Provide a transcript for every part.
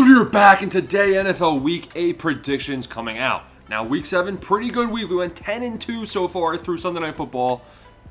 We're back, and today NFL Week 8 predictions coming out. Now, Week 7, pretty good week. We went 10-2 so far through Sunday Night Football,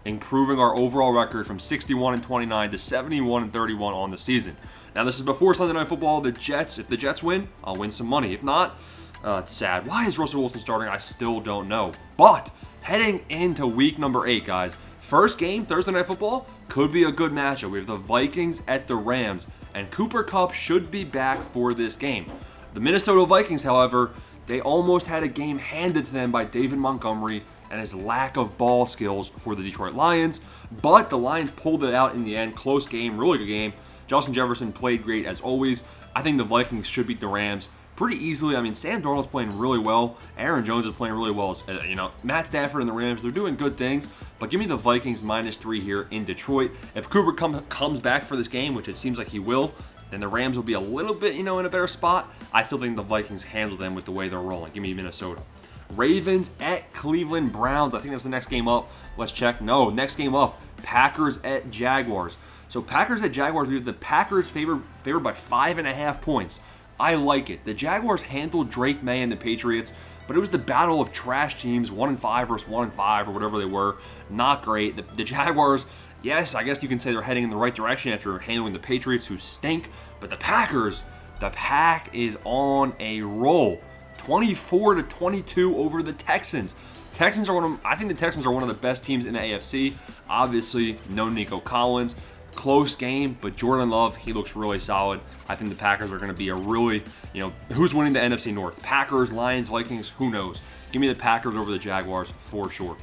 improving our overall record from 61-29 to 71-31 on the season. Now, this is before Sunday Night Football. The Jets, if the Jets win, I'll win some money. If not, it's sad. Why is Russell Wilson starting? I still don't know. But heading into Week number 8, guys, first game, Thursday Night Football, could be a good matchup. We have the Vikings at the Rams, and Cooper Kupp should be back for this game. The Minnesota Vikings, however, they almost had a game handed to them by David Montgomery and his lack of ball skills for the Detroit Lions, but the Lions pulled it out in the end. Close game, really good game. Justin Jefferson played great as always. I think the Vikings should beat the Rams pretty easily. I mean, Sam Darnold's playing really well. Aaron Jones is playing really well. Matt Stafford and the Rams, they're doing good things. But give me the Vikings -3 here in Detroit. If Cooper comes back for this game, which it seems like he will, then the Rams will be a little bit, in a better spot. I still think the Vikings handle them with the way they're rolling. Give me Minnesota. Ravens at Cleveland Browns. I think that's the next game up. Let's check. No, next game up. Packers at Jaguars. So Packers at Jaguars, we have the Packers favored by 5.5 points. I like it. The Jaguars handled Drake May and the Patriots, but it was the battle of trash teams, 1-5 versus 1-5 or whatever they were. Not great. The Jaguars, yes, I guess you can say they're heading in the right direction after handling the Patriots, who stink. But the Packers, the Pack is on a roll. 24-22 over the Texans. I think the Texans are one of the best teams in the AFC. Obviously, no Nico Collins. Close game, but Jordan Love, he looks really solid. I think the Packers are going to be a really, who's winning the NFC North? Packers, Lions, Vikings, who knows? Give me the Packers over the Jaguars for sure.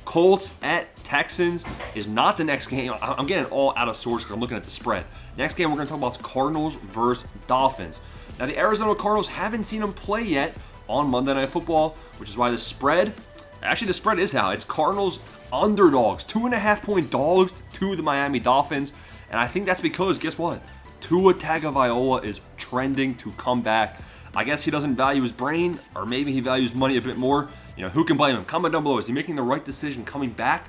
Colts at Texans is not the next game. I'm getting all out of sorts because I'm looking at the spread. Next game we're going to talk about is Cardinals versus Dolphins. Now, the Arizona Cardinals haven't seen them play yet on Monday Night Football, which is why the spread is out. It's Cardinals underdogs, 2.5-point dogs to the Miami Dolphins. And I think that's because, guess what? Tua Tagovailoa is trending to come back. I guess he doesn't value his brain, or maybe he values money a bit more. Who can blame him? Comment down below. Is he making the right decision coming back?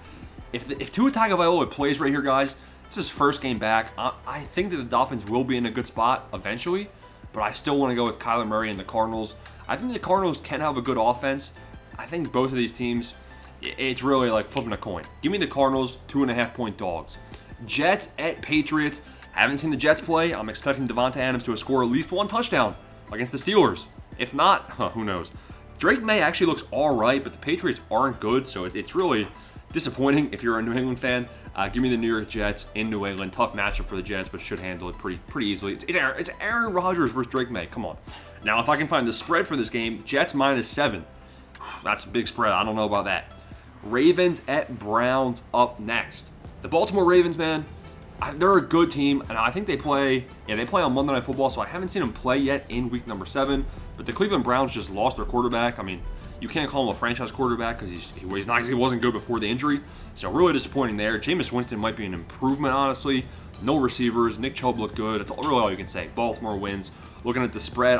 If Tua Tagovailoa plays right here, guys, it's his first game back. I think that the Dolphins will be in a good spot eventually, but I still want to go with Kyler Murray and the Cardinals. I think the Cardinals can have a good offense. I think both of these teams, it's really like flipping a coin. Give me the Cardinals, 2.5-point dogs. Jets at Patriots. Haven't seen the Jets play. I'm expecting Devontae Adams to score at least one touchdown against the Steelers. If not, who knows? Drake May actually looks all right, but the Patriots aren't good, so it's really disappointing if you're a New England fan. Give me the New York Jets in New England. Tough matchup for the Jets, but should handle it pretty easily. It's Aaron Rodgers versus Drake May. Come on. Now, if I can find the spread for this game, Jets -7. That's a big spread. I don't know about that. Ravens at Browns up next. The Baltimore Ravens, man, they're a good team, and I think they play on Monday Night Football, so I haven't seen them play yet in week number 7. But the Cleveland Browns just lost their quarterback. I mean, you can't call him a franchise quarterback because he wasn't good before the injury. So really disappointing there. Jameis Winston might be an improvement, honestly. No receivers. Nick Chubb looked good. That's really all you can say. Baltimore wins. Looking at the spread,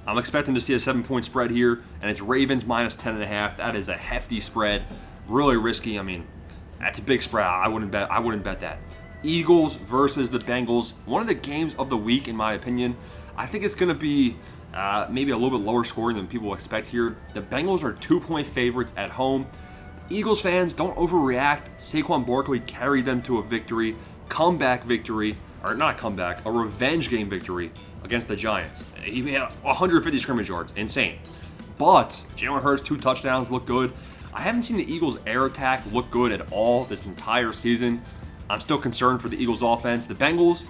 I'm expecting to see a 7-point spread here, and it's Ravens -10.5. That is a hefty spread. Really risky. I mean, that's a big spread. I wouldn't bet that. Eagles versus the Bengals. One of the games of the week, in my opinion. I think it's going to be maybe a little bit lower scoring than people expect here. The Bengals are 2-point favorites at home. Eagles fans, don't overreact. Saquon Barkley carried them to a victory. Comeback victory. Or not comeback, a revenge game victory against the Giants. He had 150 scrimmage yards. Insane. But Jalen Hurts, 2 touchdowns, look good. I haven't seen the Eagles' air attack look good at all this entire season. I'm still concerned for the Eagles' offense. The Bengals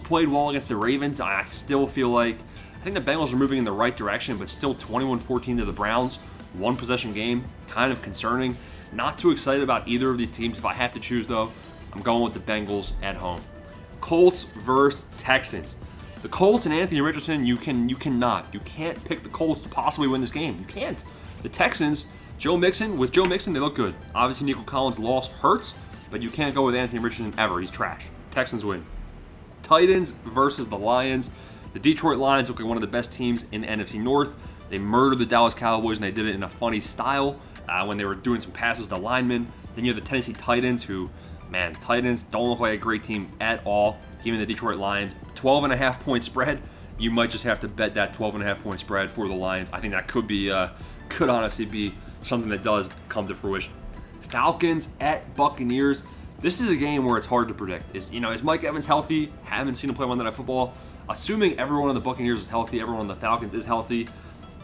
played well against the Ravens. I still feel like, I think the Bengals are moving in the right direction, but still 21-14 to the Browns. 1-possession game, kind of concerning. Not too excited about either of these teams. If I have to choose, though, I'm going with the Bengals at home. Colts versus Texans. The Colts and Anthony Richardson, you can't pick the Colts to possibly win this game. You can't. The Texans, Joe Mixon, they look good. Obviously, Nico Collins' loss hurts, but you can't go with Anthony Richardson ever. He's trash. Texans win. Titans versus the Lions. The Detroit Lions look like one of the best teams in the NFC North. They murdered the Dallas Cowboys, and they did it in a funny style when they were doing some passes to linemen. Then you have the Tennessee Titans, who, man, Titans don't look like a great team at all. Give me the Detroit Lions. 12.5-point spread. you might just have to bet that 12.5-point spread for the Lions. I think that could honestly be something that does come to fruition. Falcons at Buccaneers. This is a game where it's hard to predict. Is Mike Evans healthy? Haven't seen him play Monday Night Football. Assuming everyone on the Buccaneers is healthy, everyone on the Falcons is healthy,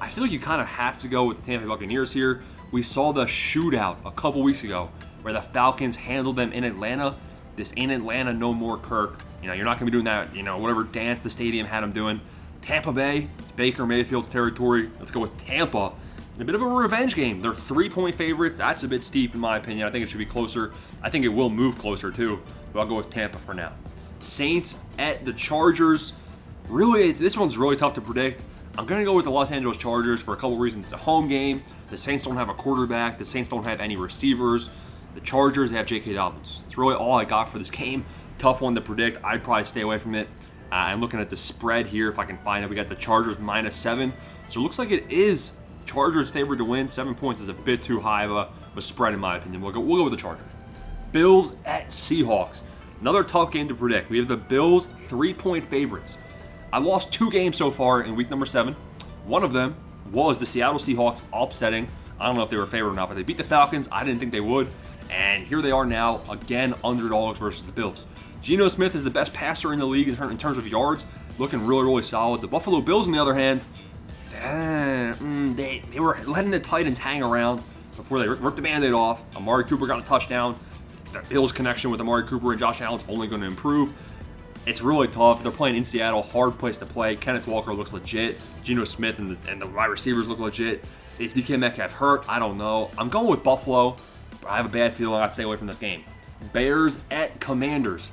I feel like you kind of have to go with the Tampa Bay Buccaneers here. We saw the shootout a couple weeks ago where the Falcons handled them in Atlanta. This ain't Atlanta no more, Kirk. You're not going to be doing that, whatever dance the stadium had them doing. Tampa Bay, it's Baker Mayfield's territory. Let's go with Tampa. A bit of a revenge game. They're 3-point favorites. That's a bit steep in my opinion. I think it should be closer. I think it will move closer too, but I'll go with Tampa for now. Saints at the Chargers. Really, this one's really tough to predict. I'm going to go with the Los Angeles Chargers for a couple reasons. It's a home game. The Saints don't have a quarterback. The Saints don't have any receivers. The Chargers have J.K. Dobbins. It's really all I got for this game. Tough one to predict. I'd probably stay away from it. I'm looking at the spread here if I can find it. We got the Chargers -7. So it looks like it is Chargers favored to win. 7 points is a bit too high of a spread in my opinion. We'll go with the Chargers. Bills at Seahawks. Another tough game to predict. We have the Bills 3-point favorites. I lost 2 games so far in week number 7. One of them was the Seattle Seahawks upsetting. I don't know if they were favored or not, but they beat the Falcons. I didn't think they would. And here they are now, again, underdogs versus the Bills. Geno Smith is the best passer in the league in terms of yards. Looking really, really solid. The Buffalo Bills, on the other hand, they were letting the Titans hang around before they ripped the Band-Aid off. Amari Cooper got a touchdown. The Bills' connection with Amari Cooper and Josh Allen's only going to improve. It's really tough. They're playing in Seattle, hard place to play. Kenneth Walker looks legit. Geno Smith and the wide receivers look legit. Is DK Metcalf hurt? I don't know. I'm going with Buffalo, but I have a bad feeling I got to stay away from this game. Bears at Commanders.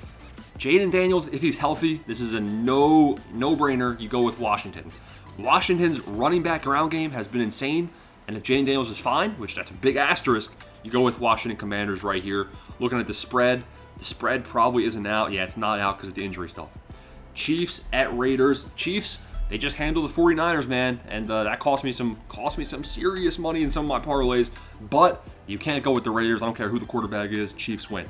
Jaden Daniels, if he's healthy, this is a no-brainer. You go with Washington. Washington's running back ground game has been insane, and if Jaden Daniels is fine, which that's a big asterisk, you go with Washington Commanders right here. Looking at the spread probably isn't out. Yeah, it's not out because of the injury stuff. Chiefs at Raiders. Chiefs, they just handled the 49ers, man, and that cost me some serious money in some of my parlays, but you can't go with the Raiders. I don't care who the quarterback is. Chiefs win.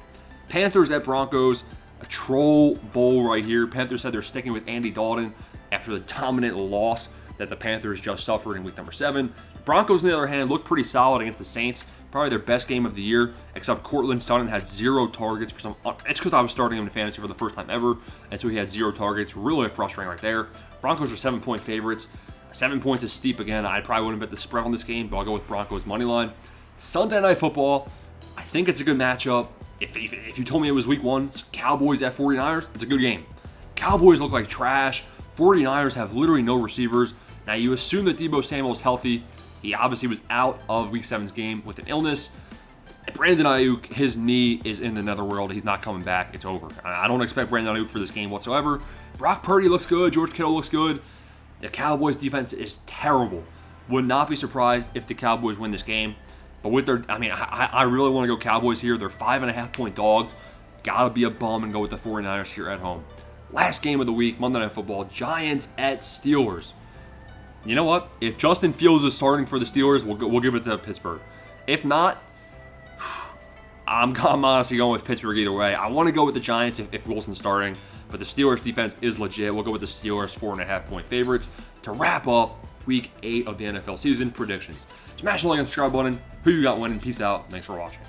Panthers at Broncos. A troll bowl right here. Panthers said they're sticking with Andy Dalton after the dominant loss that the Panthers just suffered in week number 7. The Broncos, on the other hand, look pretty solid against the Saints. Probably their best game of the year, except Cortland Sutton had 0 targets for some. It's because I was starting him in fantasy for the first time ever, and so he had 0 targets. Really frustrating right there. Broncos are 7-point favorites. 7 points is steep again. I probably wouldn't bet the spread on this game, but I'll go with Broncos money line. Sunday Night Football. I think it's a good matchup. If you told me it was week 1, Cowboys at 49ers, it's a good game. Cowboys look like trash. 49ers have literally no receivers. Now, you assume that Deebo Samuel is healthy. He obviously was out of week 7's game with an illness. Brandon Ayuk, his knee is in the netherworld. He's not coming back. It's over. I don't expect Brandon Ayuk for this game whatsoever. Brock Purdy looks good. George Kittle looks good. The Cowboys defense is terrible. Would not be surprised if the Cowboys win this game. But with their, I really want to go Cowboys here. They're 5.5-point dogs. Gotta be a bum and go with the 49ers here at home. Last game of the week, Monday Night Football, Giants at Steelers. You know what? If Justin Fields is starting for the Steelers, we'll give it to Pittsburgh. If not, I'm honestly going with Pittsburgh either way. I want to go with the Giants if Wilson's starting, but the Steelers defense is legit. We'll go with the Steelers 4.5-point favorites to wrap up Week 8 of the NFL season predictions. Smash the like and subscribe button. Who you got winning? Peace out. Thanks for watching.